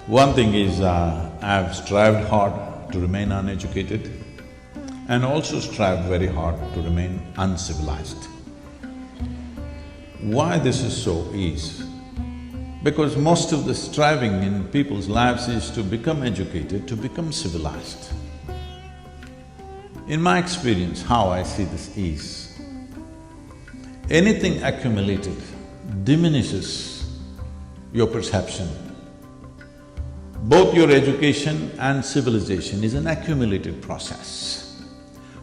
One thing is, I've strived hard to remain uneducated and also strived very hard to remain uncivilized. Why this is so is because most of the striving in people's lives is to become educated, to become civilized. In my experience, how I see this is, anything accumulated diminishes your perception. Both your education and civilization is an accumulated process.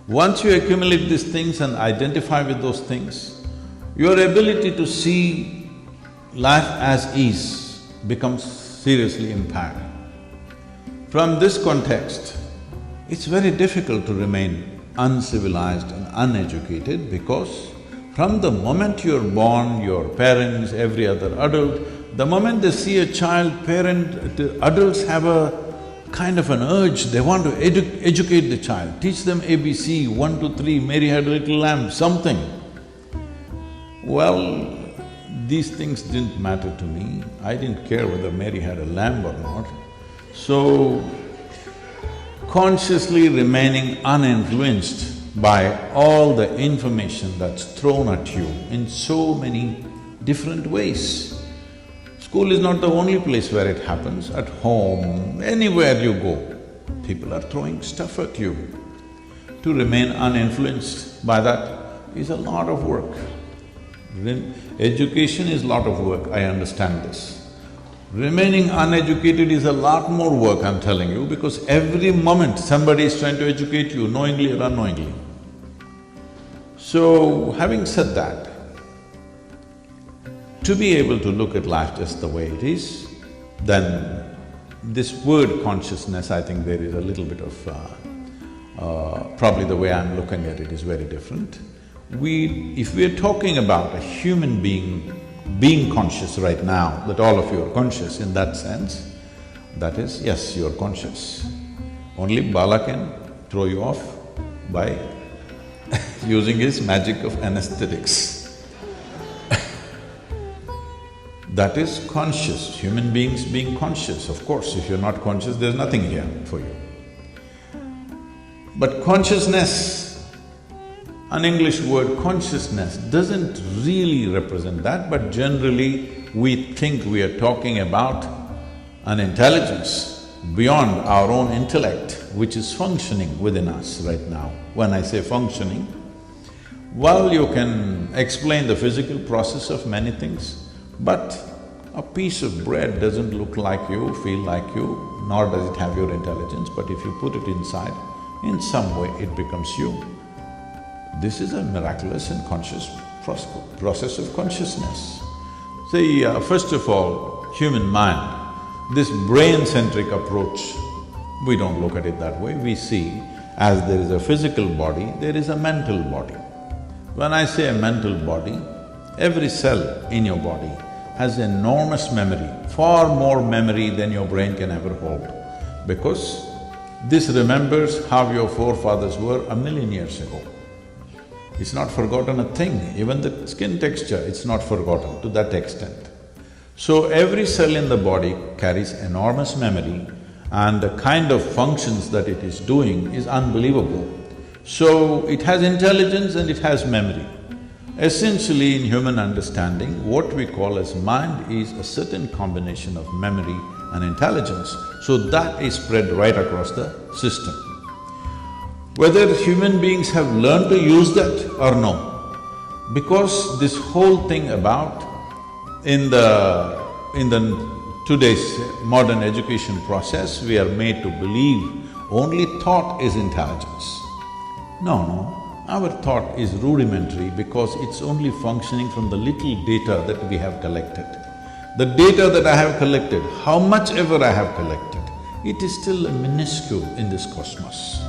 Once you accumulate these things and identify with those things, your ability to see life as is becomes seriously impaired. From this context, it's very difficult to remain uncivilized and uneducated because from the moment you're born, your parents, every other adult, the moment they see a child, adults have a kind of an urge, they want to educate the child, teach them ABC, 1, 2, 3, Mary had a little lamb, something. Well, these things didn't matter to me, I didn't care whether Mary had a lamb or not. So, consciously remaining uninfluenced by all the information that's thrown at you in so many different ways. School is not the only place where it happens, at home, anywhere you go, people are throwing stuff at you. To remain uninfluenced by that is a lot of work. Education is a lot of work, I understand this. Remaining uneducated is a lot more work, I'm telling you, because every moment somebody is trying to educate you, knowingly or unknowingly. So, having said that, to be able to look at life just the way it is, then this word consciousness, I think there is a little bit of… probably the way I'm looking at it is very different. If we're talking about a human being conscious right now, that all of you are conscious in that sense, that is, yes, you're conscious. Only Bala can throw you off by using his magic of anesthetics. That is conscious, human beings being conscious. Of course, if you're not conscious, there's nothing here for you. But consciousness, an English word consciousness doesn't really represent that, but generally we think we are talking about an intelligence beyond our own intellect, which is functioning within us right now. When I say functioning, well, you can explain the physical process of many things, but a piece of bread doesn't look like you, feel like you, nor does it have your intelligence, but if you put it inside, in some way it becomes you. This is a miraculous and conscious process of consciousness. See, first of all, human mind, this brain-centric approach, we don't look at it that way, we see as there is a physical body, there is a mental body. When I say a mental body, every cell in your body has enormous memory, far more memory than your brain can ever hold, because this remembers how your forefathers were 1,000,000 years ago. It's not forgotten a thing, even the skin texture, it's not forgotten to that extent. So every cell in the body carries enormous memory and the kind of functions that it is doing is unbelievable. So it has intelligence and it has memory. Essentially, in human understanding, what we call as mind is a certain combination of memory and intelligence, so that is spread right across the system. Whether human beings have learned to use that or no, because this whole thing about in the today's modern education process, we are made to believe only thought is intelligence. No, our thought is rudimentary because it's only functioning from the little data that we have collected. The data that I have collected, how much ever I have collected, it is still minuscule in this cosmos.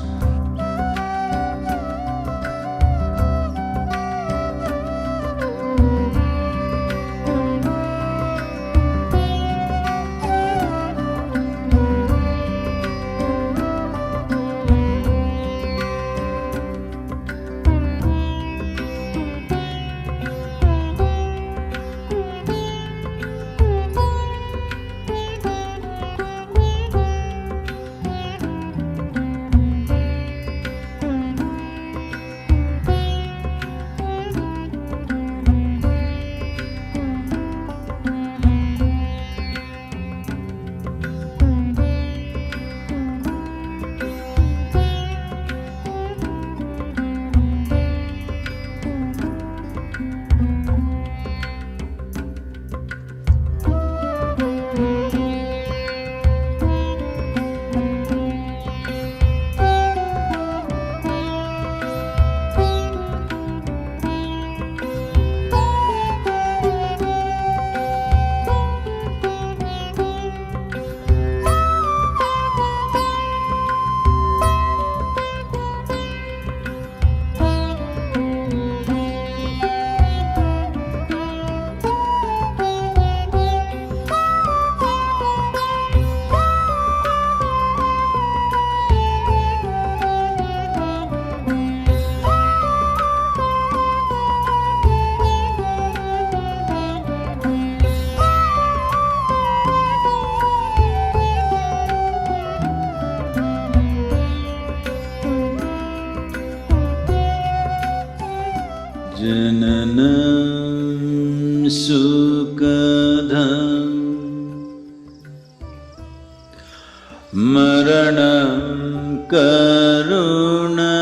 Maranam karuna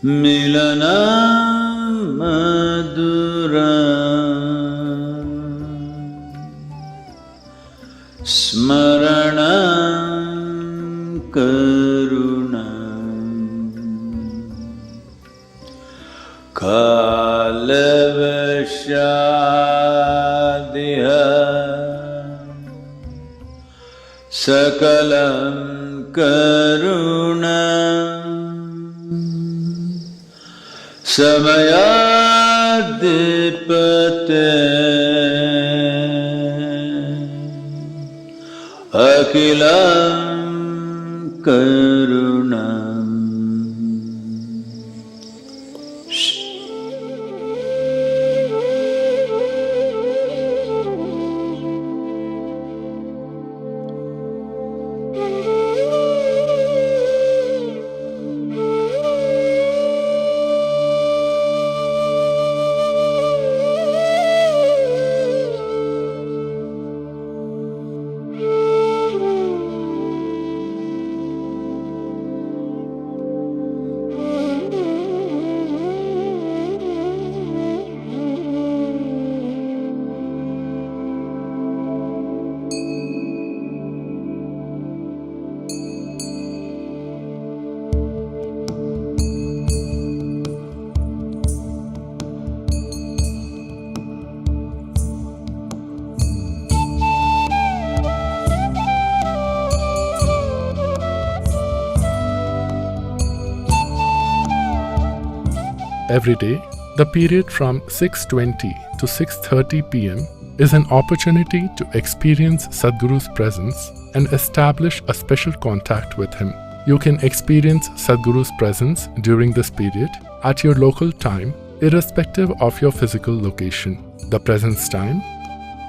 milanam madura smaranam karuna kalavashadiha sakalam karuna samayadipate akilam karunam. Every day, the period from 6:20 to 6:30 p.m. is an opportunity to experience Sadhguru's presence and establish a special contact with him. You can experience Sadhguru's presence during this period at your local time, irrespective of your physical location. The presence time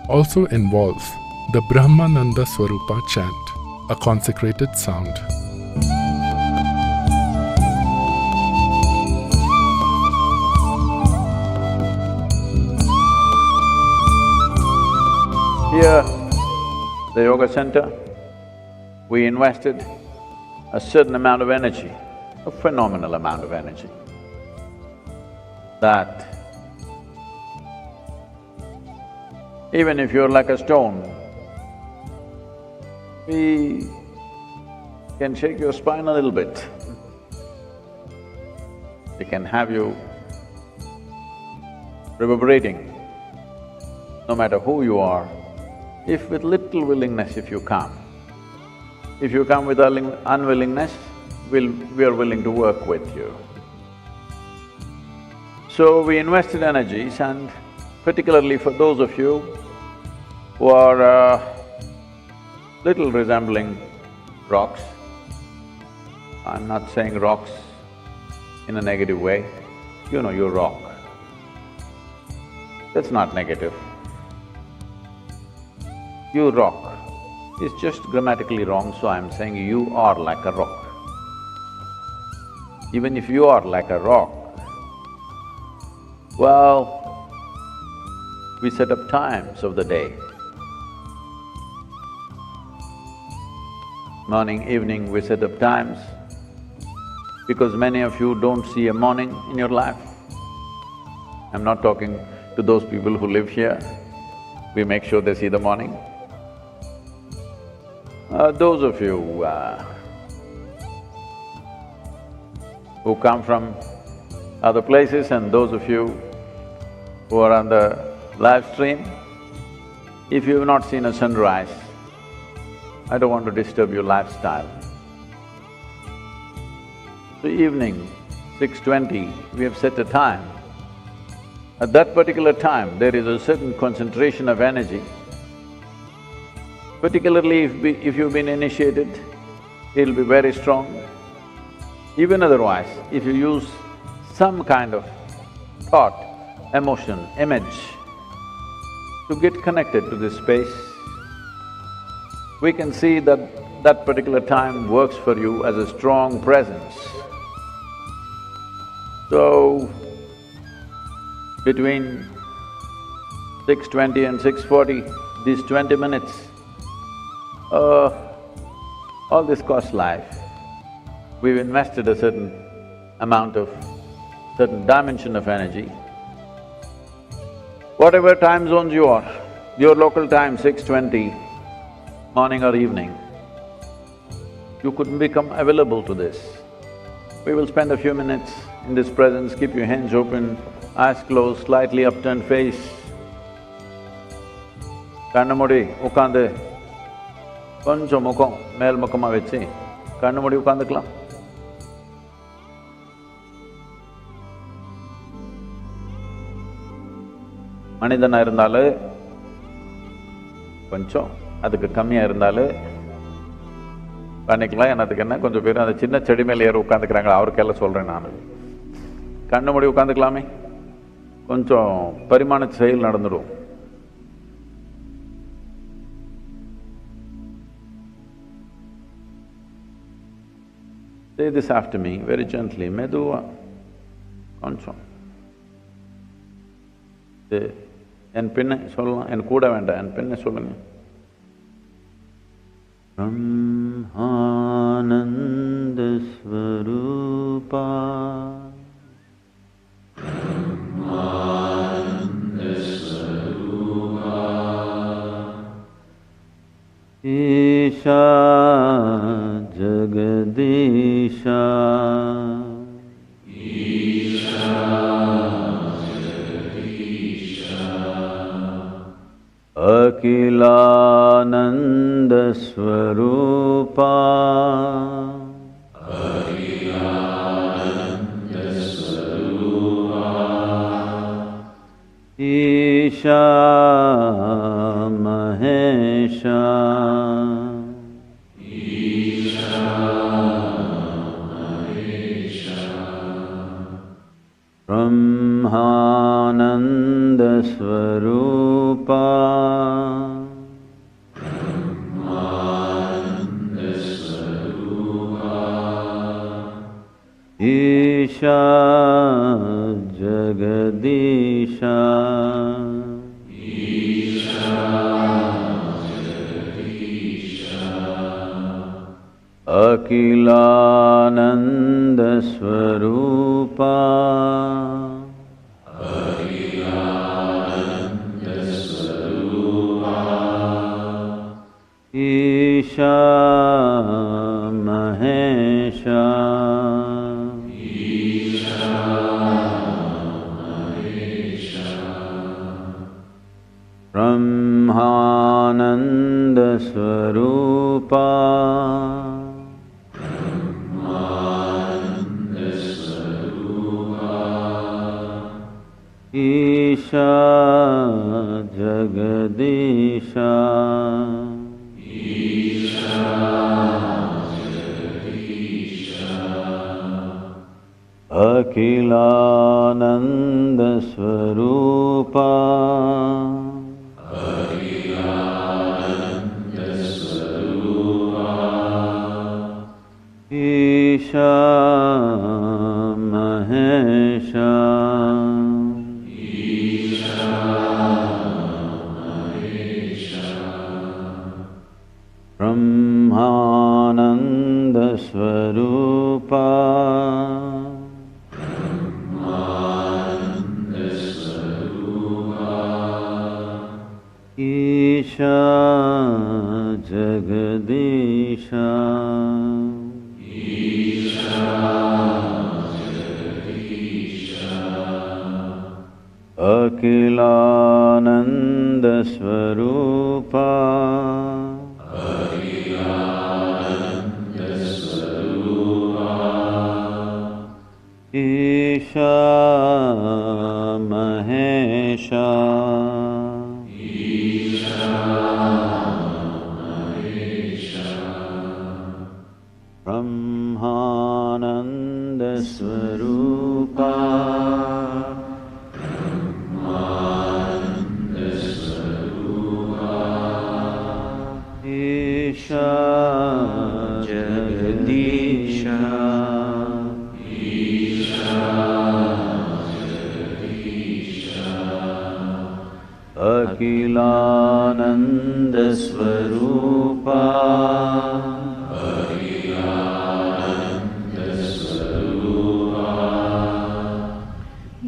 also involves the Brahmananda Swarupa chant, a consecrated sound. Here, the Yoga Center, we invested a certain amount of energy, a phenomenal amount of energy, that even if you're like a stone, we can shake your spine a little bit. We can have you reverberating, no matter who you are. If with little willingness, if you come. If you come with unwillingness, we are willing to work with you. So we invested energies, and particularly for those of you who are little resembling rocks, I'm not saying rocks in a negative way, you know you're rock. That's not negative. You rock. It's just grammatically wrong, so I'm saying you are like a rock. Even if you are like a rock, well, we set up times of the day. Morning, evening, we set up times, because many of you don't see a morning in your life. I'm not talking to those people who live here, we make sure they see the morning. Those of you who come from other places and those of you who are on the live stream, if you've not seen a sunrise, I don't want to disturb your lifestyle. So evening, 6:20, we have set a time. At that particular time, there is a certain concentration of energy. Particularly if you've been initiated, it'll be very strong. Even otherwise, if you use some kind of thought, emotion, image to get connected to this space, we can see that that particular time works for you as a strong presence. So, between 6:20 and 6:40, these 20 minutes, all this costs life. We've invested a certain amount of… certain dimension of energy. Whatever time zones you are, your local time 6:20, morning or evening, you couldn't become available to this. We will spend a few minutes in this presence, keep your hands open, eyes closed, slightly upturned face. Kannu moodi ukkaandu konjam mukkam mel mukkama vechi kannu moodi ukkaandukalam. மனிதனா இருந்தாலும் கொஞ்சம், அதுக்கு கம்மியா இருந்தாலும் பண்ணிக்கலாம். என்னத்துக்கு என்ன, கொஞ்சம் பேர் அந்த சின்ன செடி மேலே ஏறி உட்காந்துக்கிறாங்களா, அவருக்கெல்லாம் சொல்றேன் நான். கண்ணு மூடி உட்காந்துக்கலாமே, கொஞ்சம் பரிமாண செயல் நடந்துடும். Say this after me very gently, மெதுவா கொஞ்சம். என் பின்ன சொல்லலாம், என் கூட வேண்டாம், என் பின்ன சொல்லுங்க. பிரம்மானந்த ஸ்வரூபா ஈஷா ஜகதீஷா अखिलानंद स्वरूपा ईशा महेशा ब्रह्मानंद स्वरूपा ईशा जगदीशा अखिलानंद स्वरूपा ईशा महेशा ब्रह्मानंद स्वरूपा ईशा जगदीशा अखिलानंद स्वरूपा ईशा महेशा ब्रह्मानंद स्वरूपा ईशा जगदीशा अखिलानंद स्वरूपा ईशा महेशा ब्रह्मानंद स्वरूपा Isha Jagadisha Akhilanand Swarupa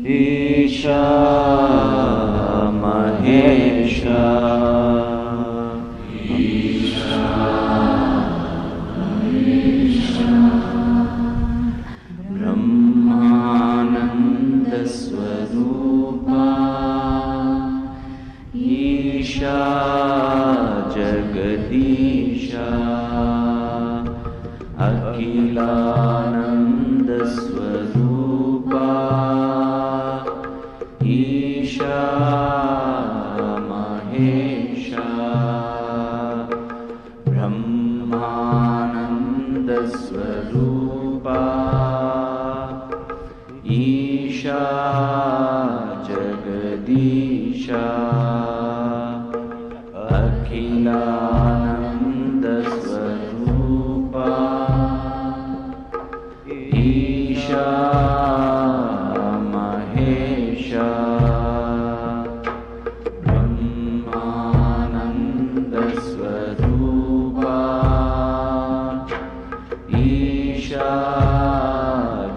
Isha Mahesha Brahmananda Swarupa Isha Jagadisha Akhilananda Swarupa Isha Mahesha Brahmananda Swarupa Isha Jagadisha Akhilananda Swarupa Isha Mahesha Brahmananda Swarupa Isha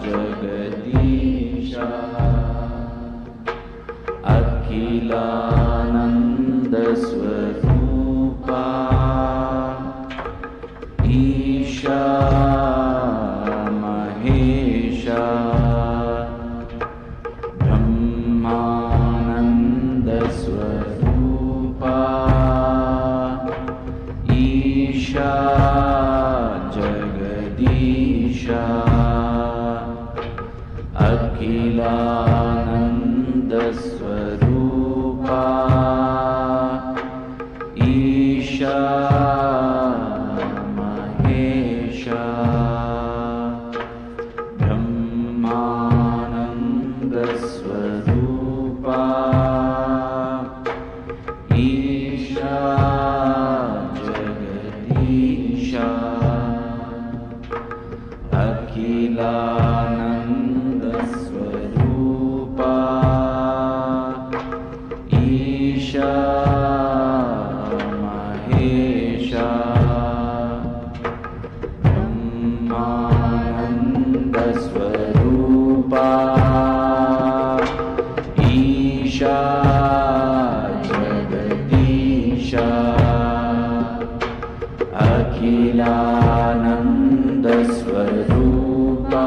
Jagadisha Akhilananda Swarupa Isha Mahesha Brahmananda Swarupa Isha Jagadisha Akhilananda Swarupa Isha Mahesha Brahmananda Swarupa Isha Jagadisha Akhilananda Swarupa Isha Mahesha Brahmananda Swarupa Isha Jagadisha Akhilananda Swarupa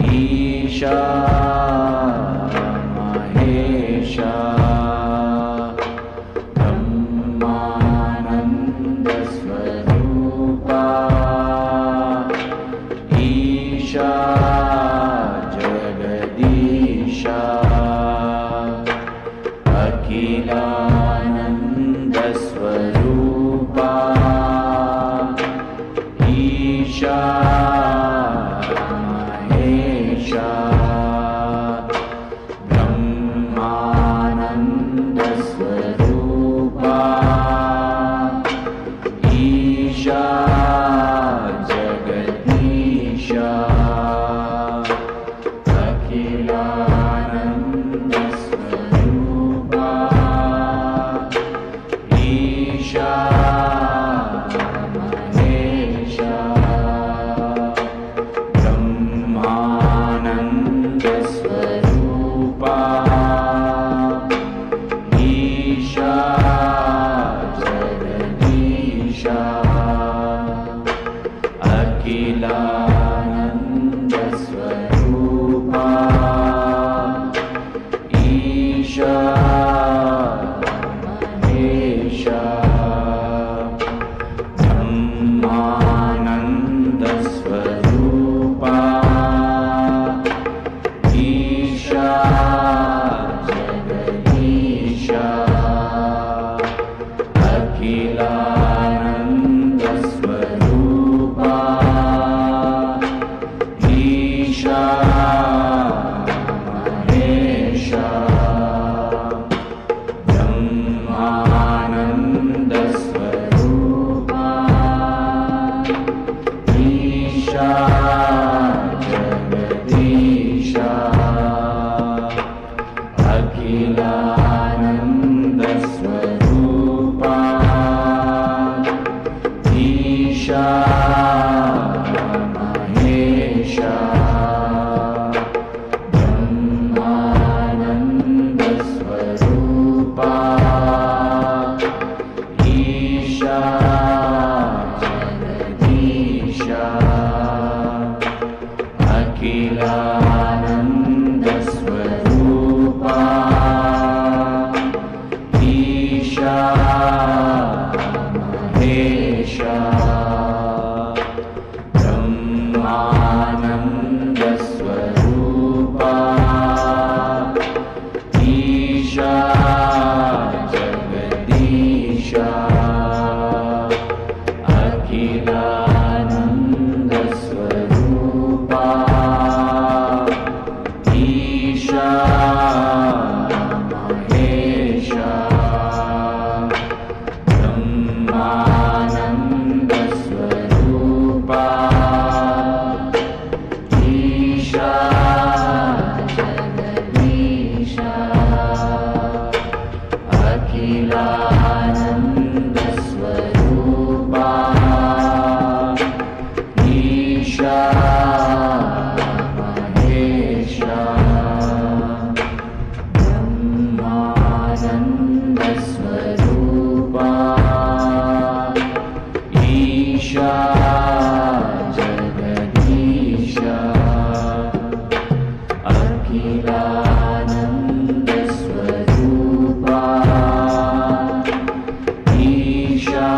Isha Mahesha Brahmananda Swarupa Isha Jagadisha Akhilananda Swarupa Isha Mahesha Brahmananda Swarupa Isha Jagadisha Akhilananda Swarupa Isha Mahesha Brahmananda Swarupa Isha Jagadisha Akhilananda Swarupa Isha Mahesha Brahmananda Swarupa Isha Jagadisha Akhilananda Swarupa Isha Mahesha Brahmananda Swarupa Isha Jagadisha Akhilananda Swarupa Isha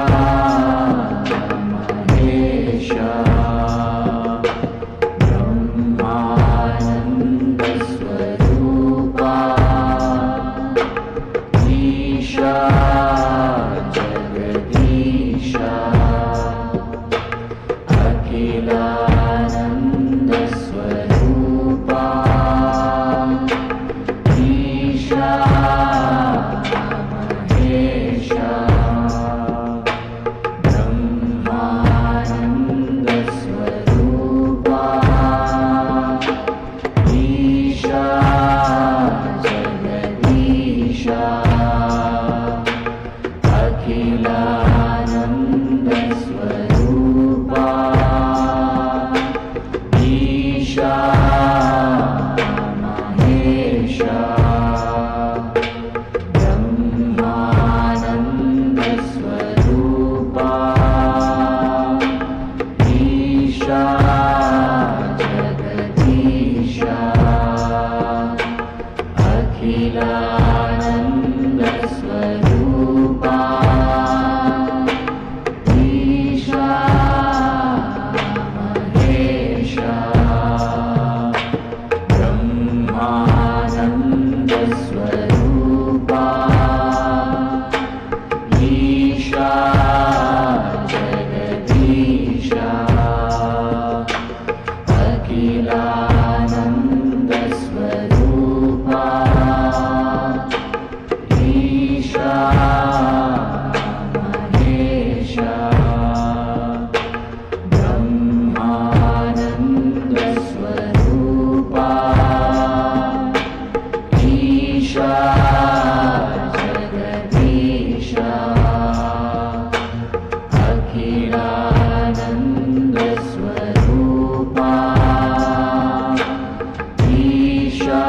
Mahesha Brahmananda Swarupa Isha Jagadisha Akhilananda Swarupa Isha Mahesha Brahmananda Swarupa Isha Jagadisha Akhilananda Swarupa Isha Mahesha Brahmananda Swarupa Isha Jagadisha Akhilananda Swarupa Isha Mahesha Brahmananda Swarupa Isha Jagadisha Akhilananda Swarupa Isha Mahesha Brahmananda Swarupa Isha Jagadisha Akhilananda Swarupa Isha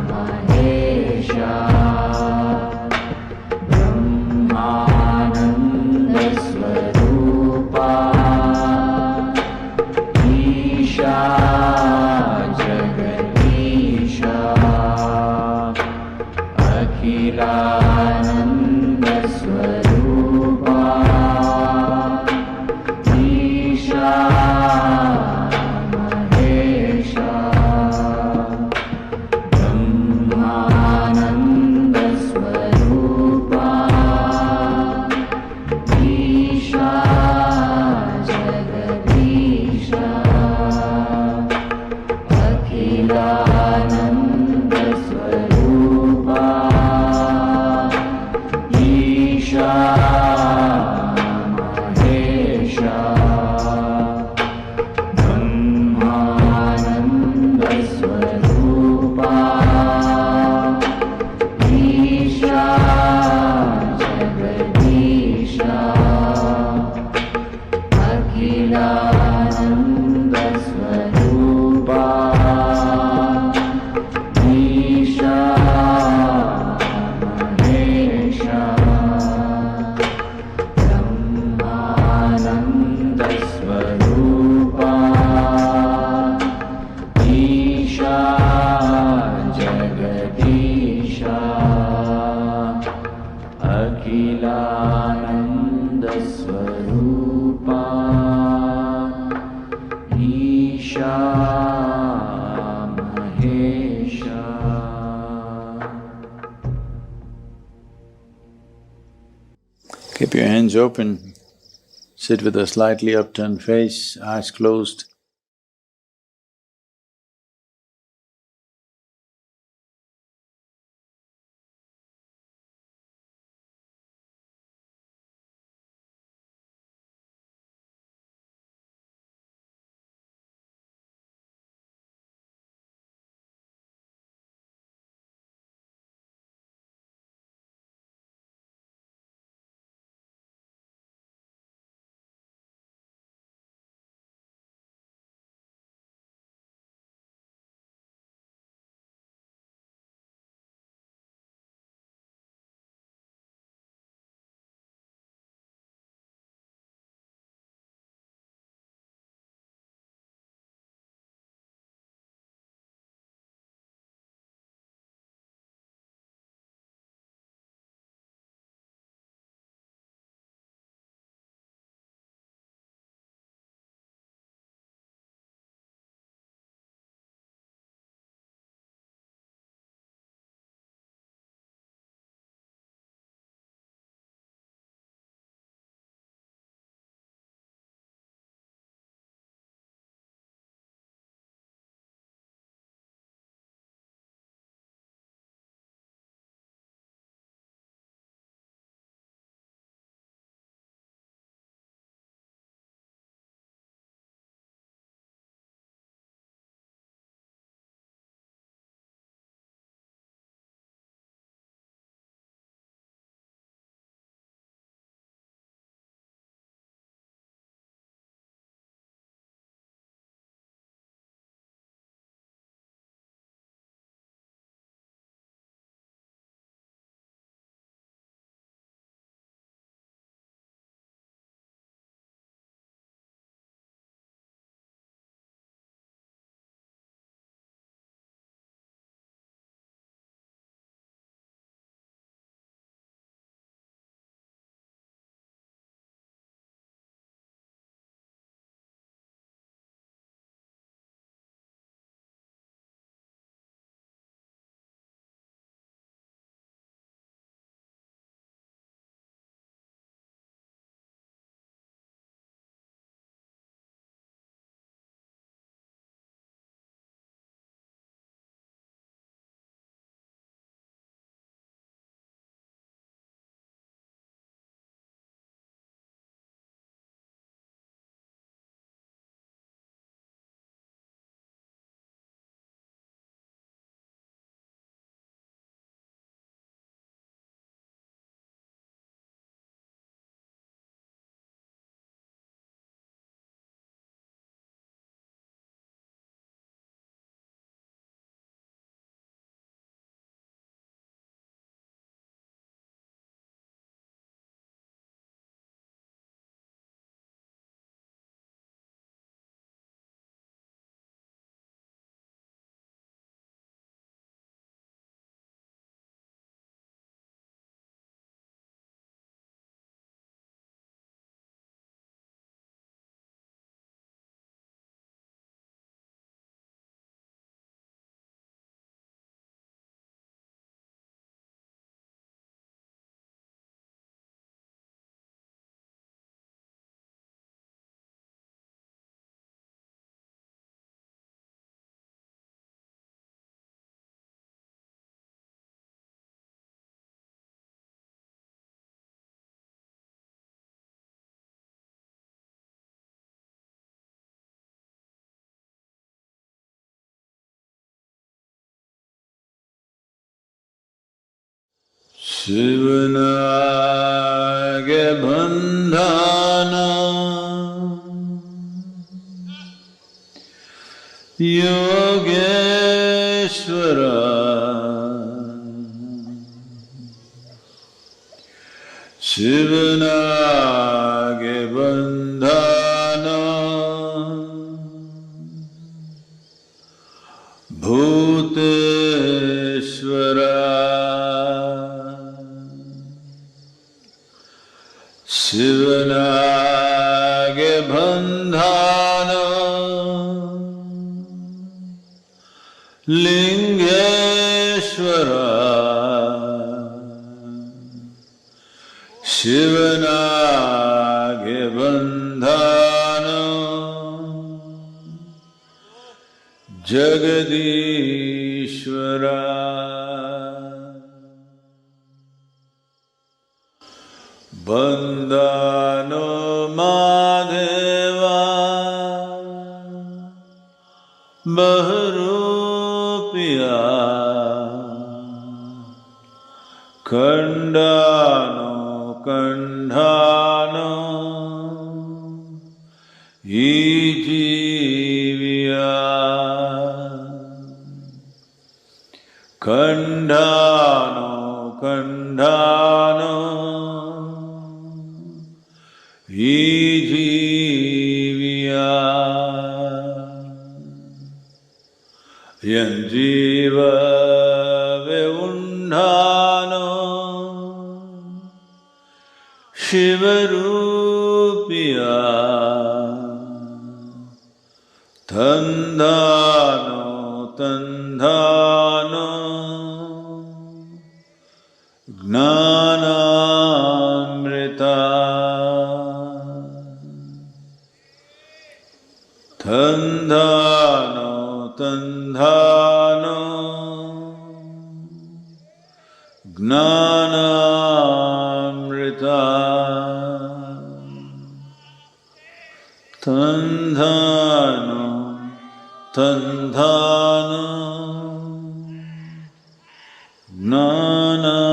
Mahesha Brahmananda Swarupa Isha Jagadisha Akhilananda Swarupa Isha Mahesha Brahmananda Swarupa Isha Jagadisha Akhilananda Swarupa Isha Mahesha Brahmananda Swarupa Isha Jagadisha Akhilananda Swarupa Isha Mahesha Akhilananda Swarupa Isha Mahesha. Keep your hands open, sit with a slightly upturned face, eyes closed. Shivanage bandhana Yogeshwara Shivanage bandhana Bhuteshwara Shivanage bandhana Lingeshwara Shivanage bandhana Jagadishwara Bandhano Madheva Baharupiya Kandano Kandhano Ijiviya Kandhano Kandhano Ijiviya Yanjiva Veundhano Shivarupiya Tandhano Tandhano Gnanamrita Tandhano Tandhano Gnanamrita Tandhano Tandhano Gnanamrita.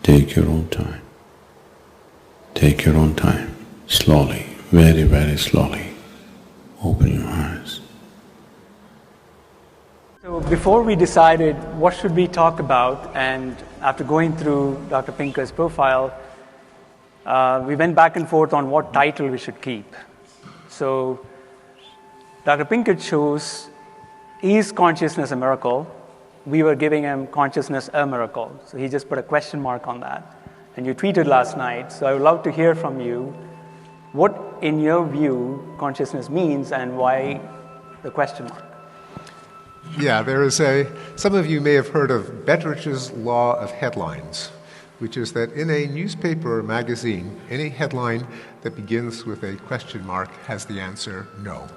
Take your own time. Take your own time. Slowly, very, very slowly. Open your eyes. So before we decided what should we talk about, and after going through Dr. Pinker's profile, we went back and forth on what title we should keep. So Dr. Pinker chose, "Is consciousness a miracle?" We were giving him "Consciousness a miracle?" So he just put a question mark on that. And you tweeted last night, so I would love to hear from you what, in your view, consciousness means and why the question mark. Yeah, there is some of you may have heard of Betteridge's law of headlines, which is that in a newspaper or magazine, any headline that begins with a question mark has the answer no.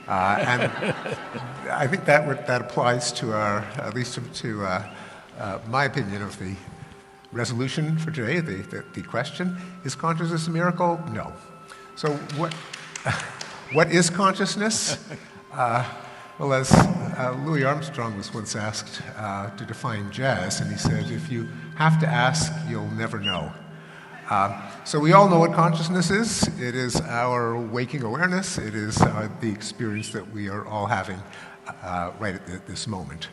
And I think that applies to at least to my opinion of the resolution for today, the question, is consciousness a miracle? No. So what is consciousness? Well, as Louis Armstrong was once asked to define jazz, and he said, if you have to ask, you'll never know. So we all know what consciousness is. It is our waking awareness. It is the experience that we are all having right at this moment.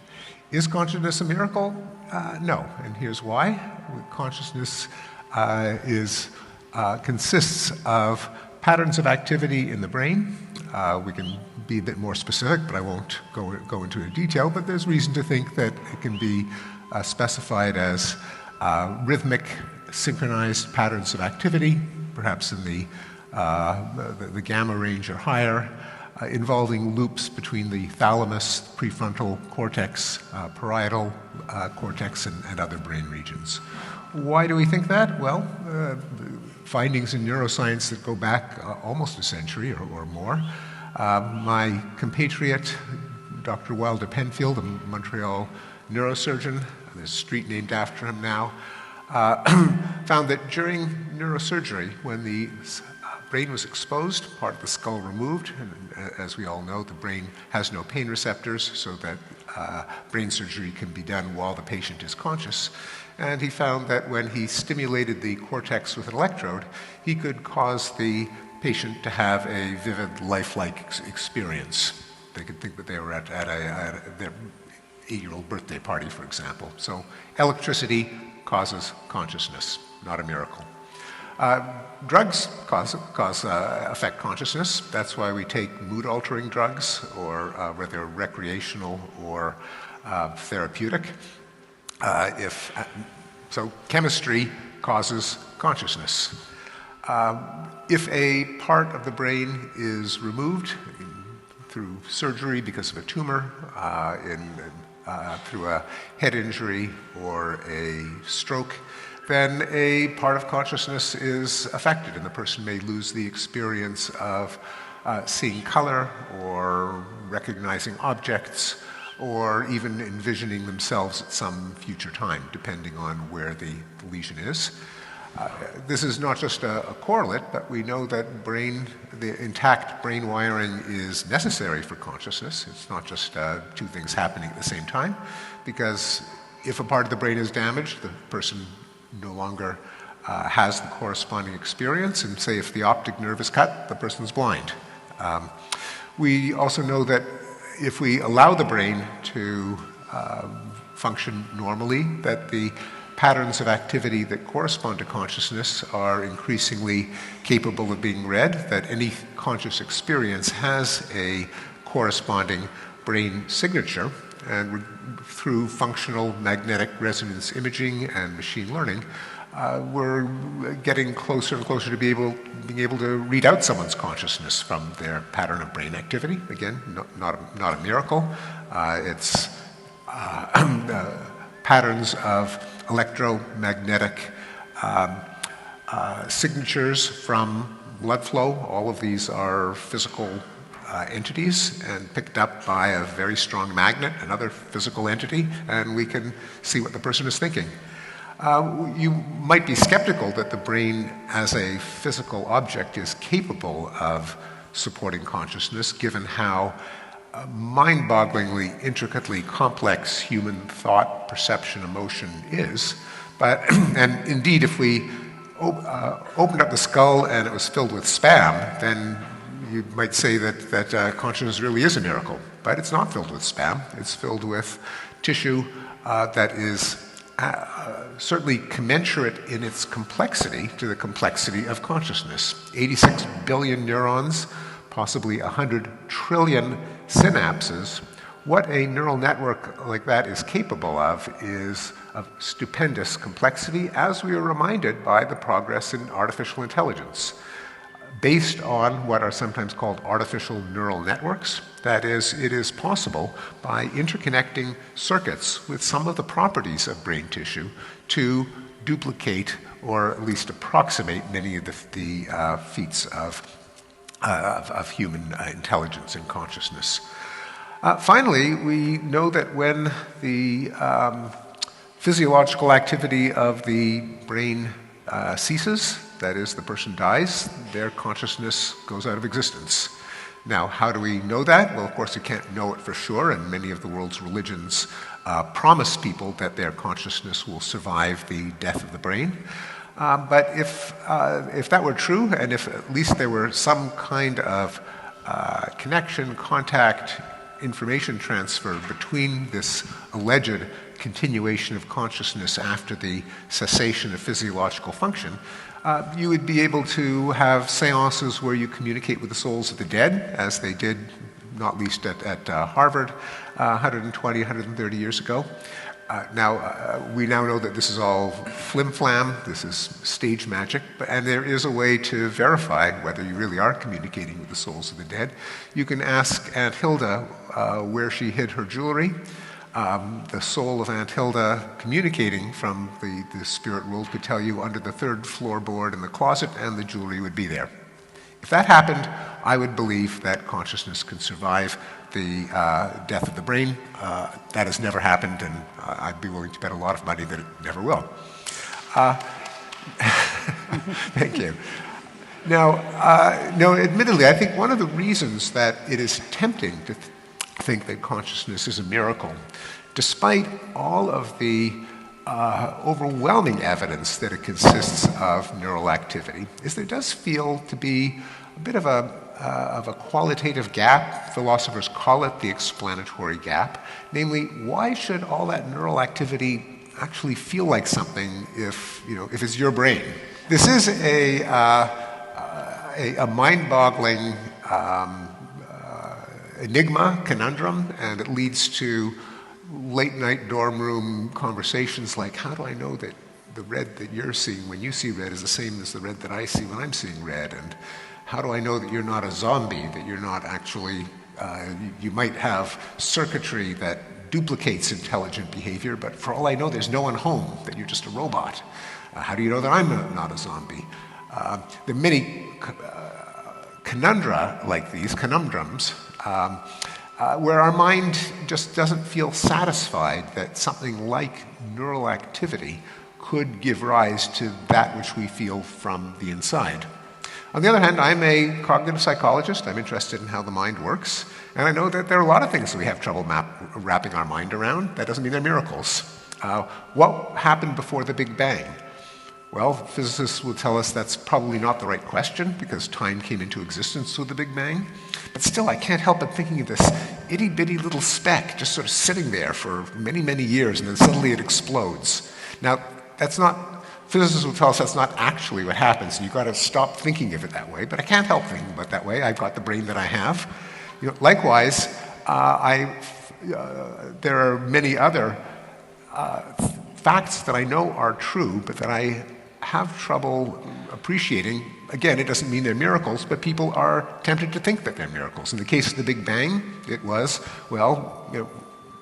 Is consciousness a miracle? No, and here's why. Consciousness consists of patterns of activity in the brain. We can be a bit more specific, but I won't go into detail, but there's reason to think that it can be specified as rhythmic, synchronized patterns of activity, perhaps in the gamma range or higher, involving loops between the thalamus, prefrontal cortex, parietal cortex, and other brain regions. Why do we think that? Well, findings in neuroscience that go back almost a century or more. My compatriot, Dr. Wilder Penfield, a Montreal neurosurgeon, there's a street named after him now, found that during neurosurgery, when the brain was exposed, part of the skull removed, and as we all know, the brain has no pain receptors, so that brain surgery can be done while the patient is conscious. And he found that when he stimulated the cortex with an electrode, he could cause the patient to have a vivid, lifelike experience. They could think that they were at their 8-year-old birthday party, for example. So electricity causes consciousness, not a miracle. Drugs affect consciousness. That's why we take mood-altering drugs, or whether recreational or therapeutic. So chemistry causes consciousness. If a part of the brain is removed through surgery because of a tumor, through a head injury or a stroke, then a part of consciousness is affected, and the person may lose the experience of seeing color or recognizing objects, or even envisioning themselves at some future time, depending on where the lesion is. This is not just a correlate, but we know that the intact brain wiring is necessary for consciousness. It's not just two things happening at the same time, because if a part of the brain is damaged, the person no longer has the corresponding experience, and say if the optic nerve is cut, the person's blind. We also know that if we allow the brain to function normally, that the patterns of activity that correspond to consciousness are increasingly capable of being read, that any conscious experience has a corresponding brain signature, and through functional magnetic resonance imaging and machine learning, we're getting closer and closer to being able to read out someone's consciousness from their pattern of brain activity. Again, not a miracle. It's patterns of electromagnetic signatures from blood flow. All of these are physical entities, and picked up by a very strong magnet, another physical entity, and we can see what the person is thinking. You might be skeptical that the brain as a physical object is capable of supporting consciousness, given how mind-bogglingly, intricately complex human thought, perception, emotion is. But, and indeed, if we opened up the skull and it was filled with spam, then you might say that consciousness really is a miracle. But it's not filled with spam. It's filled with tissue that is certainly commensurate in its complexity to the complexity of consciousness. 86 billion neurons, possibly 100 trillion synapses. What a neural network like that is capable of is of stupendous complexity, as we are reminded by the progress in artificial intelligence, based on what are sometimes called artificial neural networks. That is, it is possible by interconnecting circuits with some of the properties of brain tissue to duplicate or at least approximate many of the feats of human intelligence and consciousness. Finally, we know that when the physiological activity of the brain ceases, that is, the person dies, their consciousness goes out of existence. Now, how do we know that? Well, of course, we can't know it for sure, and many of the world's religions promise people that their consciousness will survive the death of the brain. But if that were true, and if at least there were some kind of connection, contact, information transfer between this alleged continuation of consciousness after the cessation of physiological function, you would be able to have seances where you communicate with the souls of the dead, as they did not least at Harvard 120, 130 years ago. We now know that this is all flim-flam, this is stage magic, and there is a way to verify whether you really are communicating with the souls of the dead. You can ask Aunt Hilda where she hid her jewelry. The soul of Aunt Hilda communicating from the spirit world could tell you under the third floorboard in the closet, and the jewelry would be there. If that happened, I would believe that consciousness can survive the death of the brain. That has never happened, and I'd be willing to bet a lot of money that it never will. Thank you. Now, admittedly, I think one of the reasons that it is tempting to think that consciousness is a miracle, despite all of the overwhelming evidence that it consists of neural activity, is there does feel to be a bit of a qualitative gap. Philosophers call it the explanatory gap. Namely, why should all that neural activity actually feel like something if it's your brain? This is a mind-boggling enigma, conundrum, and it leads to late-night dorm room conversations like, how do I know that the red that you're seeing when you see red is the same as the red that I see when I'm seeing red? And how do I know that you're not a zombie, that you're not actually, you might have circuitry that duplicates intelligent behavior, but for all I know, there's no one home, that you're just a robot. How do you know that I'm not a zombie? There are many conundra like these, conundrums, where our mind just doesn't feel satisfied that something like neural activity could give rise to that which we feel from the inside. On the other hand, I'm a cognitive psychologist. I'm interested in how the mind works, and I know that there are a lot of things that we have trouble wrapping our mind around. That doesn't mean they're miracles. What happened before the Big Bang? Well, physicists will tell us that's probably not the right question because time came into existence with the Big Bang. But still, I can't help but thinking of this itty-bitty little speck just sort of sitting there for many, many years, and then suddenly it explodes. Now, that's not, physicists will tell us that's not actually what happens, and you've got to stop thinking of it that way, but I can't help thinking about it that way. I've got the brain that I have. Likewise, there are many other facts that I know are true, but that I have trouble appreciating. Again, it doesn't mean they're miracles, but people are tempted to think that they're miracles. In the case of the Big Bang, it was,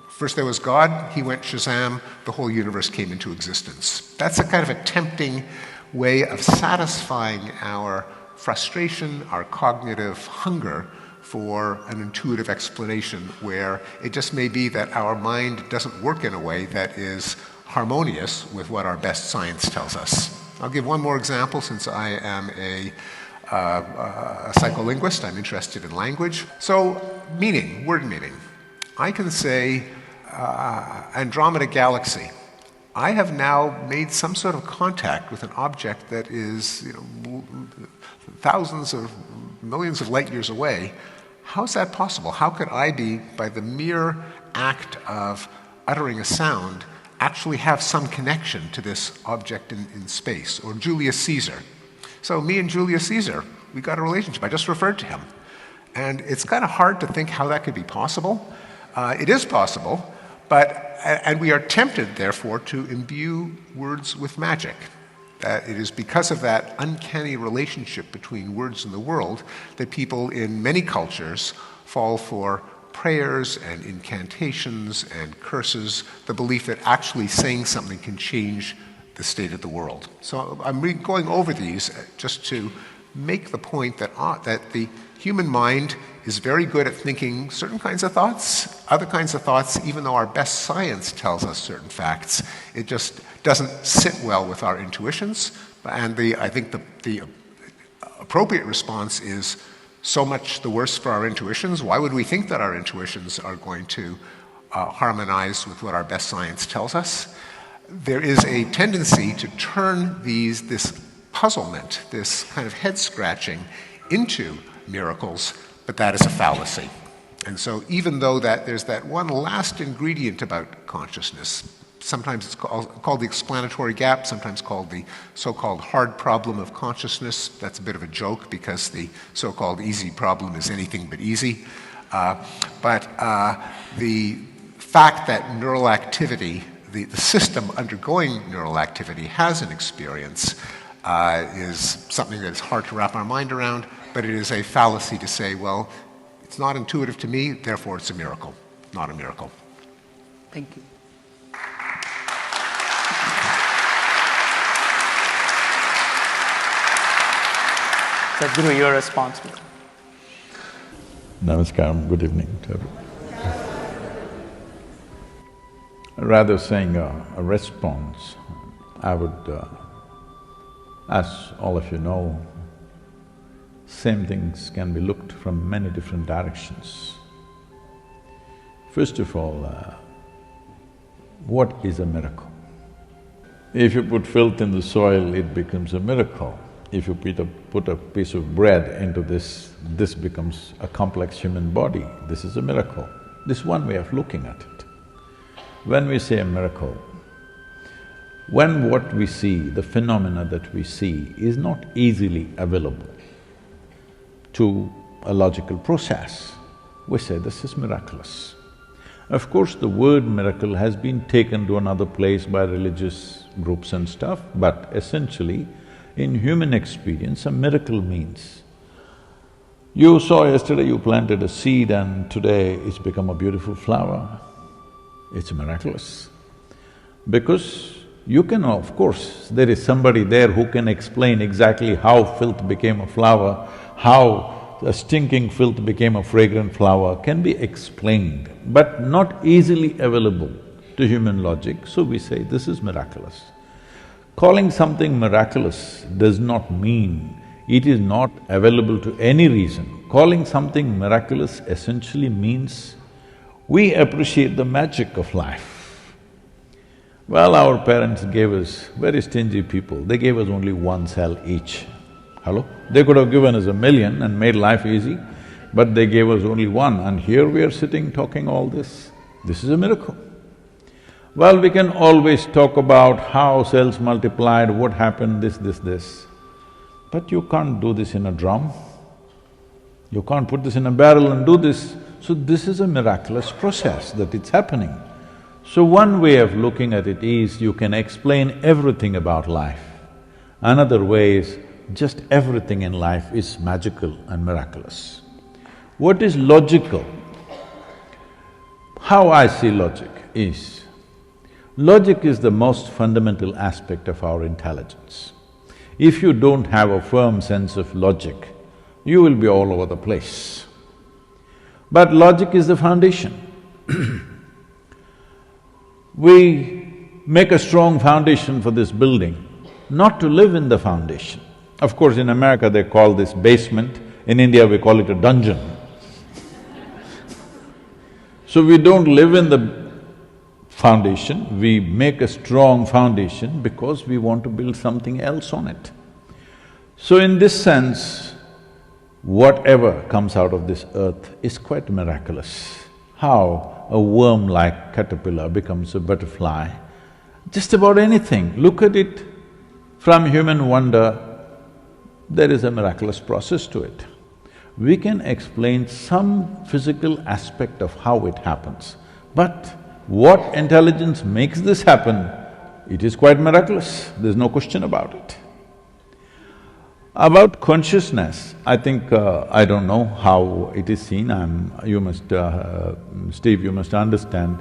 first there was God, he went Shazam, the whole universe came into existence. That's a kind of a tempting way of satisfying our frustration, our cognitive hunger for an intuitive explanation where it just may be that our mind doesn't work in a way that is harmonious with what our best science tells us. I'll give one more example since I am a psycholinguist. I'm interested in language. So, meaning, word meaning. I can say Andromeda Galaxy. I have now made some sort of contact with an object that is thousands of millions of light years away. How's that possible? How could I be, by the mere act of uttering a sound, actually have some connection to this object in space? Or Julius Caesar. So me and Julius Caesar, we got a relationship. I just referred to him. And it's kind of hard to think how that could be possible. It is possible, and we are tempted, therefore, to imbue words with magic. That it is because of that uncanny relationship between words and the world that people in many cultures fall for prayers and incantations and curses, the belief that actually saying something can change the state of the world. So I'm going over these just to make the point that the human mind is very good at thinking certain kinds of thoughts, other kinds of thoughts, even though our best science tells us certain facts, it just doesn't sit well with our intuitions. And I think the appropriate response is, so much the worse for our intuitions. Why would we think that our intuitions are going to harmonize with what our best science tells us? There is a tendency to turn this puzzlement, this kind of head-scratching, into miracles, but that is a fallacy. And so even though there's that one last ingredient about consciousness, sometimes it's called the explanatory gap, sometimes called the so-called hard problem of consciousness. That's a bit of a joke because the so-called easy problem is anything but easy. But the fact that neural activity, the system undergoing neural activity has an experience is something that is hard to wrap our mind around, but it is a fallacy to say, well, it's not intuitive to me, therefore it's a miracle. Not a miracle. Thank you. Sadhguru, your response. Namaskaram, good evening to everyone. Rather saying a response, I would, as all of you know, same things can be looked from many different directions. First of all, what is a miracle? If you put filth in the soil, it becomes a miracle. If you put a piece of bread into this becomes a complex human body. This is a miracle. This is one way of looking at it. When we say a miracle, when what we see, the phenomena that we see is not easily available to a logical process, we say this is miraculous. Of course, the word miracle has been taken to another place by religious groups and stuff, but essentially, in human experience, a miracle means you saw yesterday you planted a seed and today it's become a beautiful flower. It's miraculous. Because you can, of course, there is somebody there who can explain exactly how filth became a flower, how a stinking filth became a fragrant flower, can be explained, but not easily available to human logic, so we say this is miraculous. Calling something miraculous does not mean it is not available to any reason. Calling something miraculous essentially means we appreciate the magic of life. Well, our parents gave us, very stingy people, they gave us only one cell each. Hello? They could have given us 1,000,000 and made life easy, but they gave us only one, and here we are sitting talking all this. This is a miracle. Well, we can always talk about how cells multiplied, what happened, this. But you can't do this in a drum. You can't put this in a barrel and do this. So this is a miraculous process that it's happening. So one way of looking at it is you can explain everything about life. Another way is just everything in life is magical and miraculous. What is logical? How I see logic is, logic is the most fundamental aspect of our intelligence. If you don't have a firm sense of logic, you will be all over the place. But logic is the foundation. We make a strong foundation for this building, not to live in the foundation. Of course, in America they call this basement, in India we call it a dungeon. So we don't live in the foundation, we make a strong foundation because we want to build something else on it. So in this sense, whatever comes out of this earth is quite miraculous. How a worm-like caterpillar becomes a butterfly, just about anything, look at it from human wonder, there is a miraculous process to it. We can explain some physical aspect of how it happens, but what intelligence makes this happen, it is quite miraculous, there's no question about it. About consciousness, I think, I don't know how it is seen, Steve, you must understand.